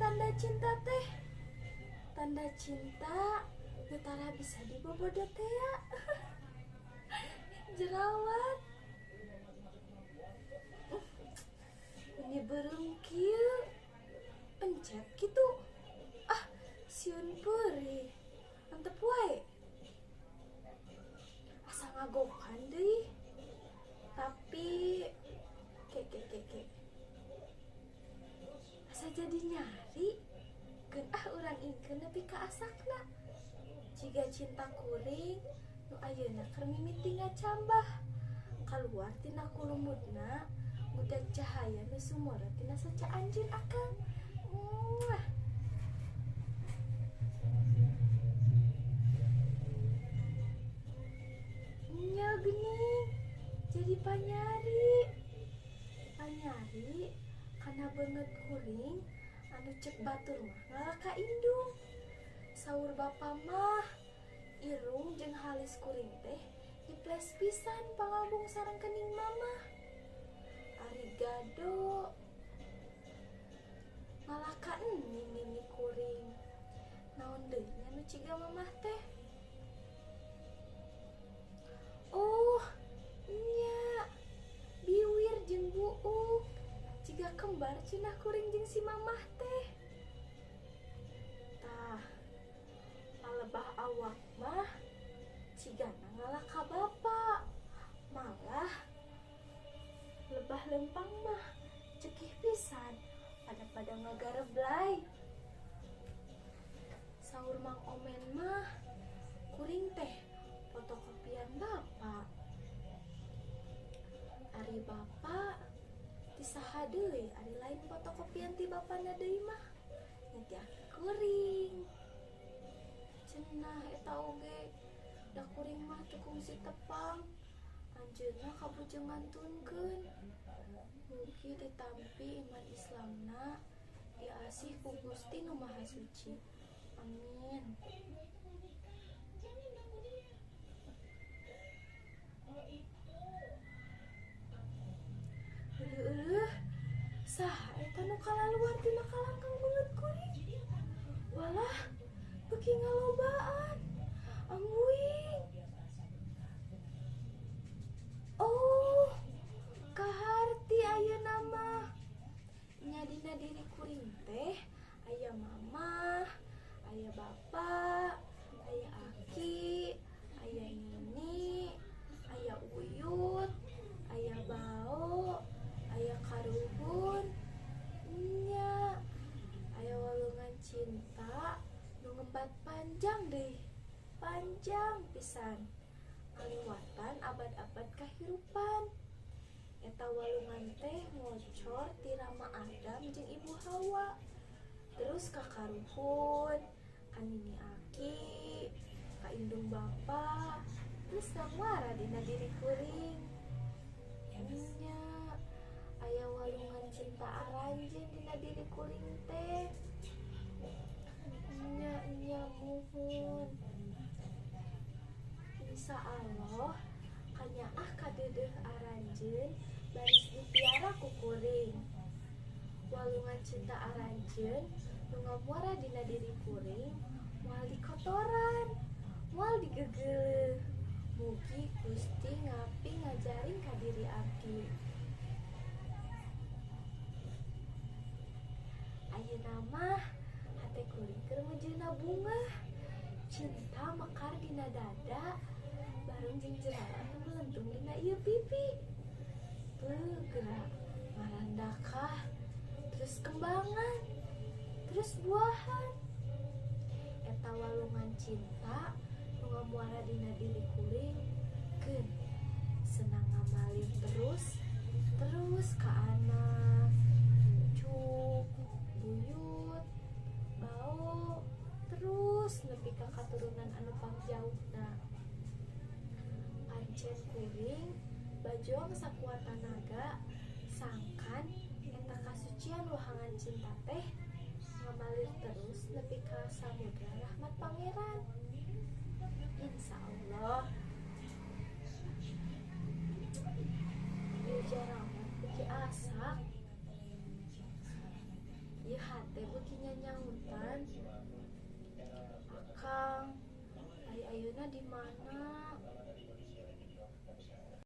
tanda cinta teh. Tanda cinta netara bisa dibobodot teh ya. Jerawat. Ini belum kieu. Pencet gitu. Ah, siun peurih. Antep wae. Asa ngagokan deui. Tapi ke. Asa jadi nyari. Geun urang ingkeun nepi ka asakna. Jiga cinta kuring nu ayeuna keur mimiti ngacambah. Kaluar tina kulumutna budak cahaya nu sumora tina saca anjeun akang. Nya geuning jadi panyari kana beungeut kuring anu cek batur mah ngalaka indung. Saur bapa mah irung jeung halis kuring teh diples pisan pangabung sareng kening mama. Ari gado ngalaka nini kuring. Naon deui nya nu ciga mamah teh? Oh, nya biwir jeung buuk. Ciga kembar cenah kuring jeung si mamah teh. Tah, alebah awak mah cigana ngalaka bapa. Malah lebah lempang mah cekih pisan pada ngagareblay. Saur Mang Omen mah kuring teh fotokopian bapa. Ari bapa ti saha deui ari lain fotokopian ti bapana deui mah nyetiake kuring. Cenah eta oge da kuring mah teu kungsi tepang anjeunna kabujengantunkeun. Mugi ditampi iman Islamna diasih ku Gusti Nu Maha Suci. Amin. Saha eta nu kalaluar tina kalangkang beungeut kuring? Walah, beuki ngalobaan. Ambuing. Oh, kaharti ayeuna mah. Nya dina diri kuring teh aya mama, aya bapa, aya aki, aya nini, aya uyut, aya bao, aya karuhun. Nya aya walungan cinta nu ngembat panjang deui. Panjang pisan. Ngaliwatan abad-abad kahirupan. Eta walungan teh ngocor ti Rama Adam jeung Ibu Hawa. Terus ka karuhun, ka nini aki, ka indung bapa, terus ngawara dina diri kuring. Nya aya walungan cinta aranjeun dina diri kuring teh. Nya muhun. Insya Allah kanyaah kadeudeuh aranjeun baris dipiara ku kuring. Walungan cinta aranjeun nu ngamuara dina diri kuring moal dikotoran, moal digegeuleuh. Mugi Gusti ngapi ngajaring ka diri abdi. Ayeuna mah hate kuring keur meujeuhna bunga. Cinta mekar dina dada bareng jeung jerawat nu melentung dina ieu pipi. Teu gerak marandakah, terus kembangan, terus buahan. Eta walungan cinta nu ngamuara dina diri kuring keun senang ngamalin terus ka anak, cucuk, buyut, bau, terus nepi ka katurunan anu pangjauhna. Pancen kuring bajuang sakuat tenaga sangkan eta kasucian wahangan cinta teh ngamalir terus nepi ka samudra rahmat pangeran. Insya Allah ieu jerawat beuki asak, ieu hate beuki di mana?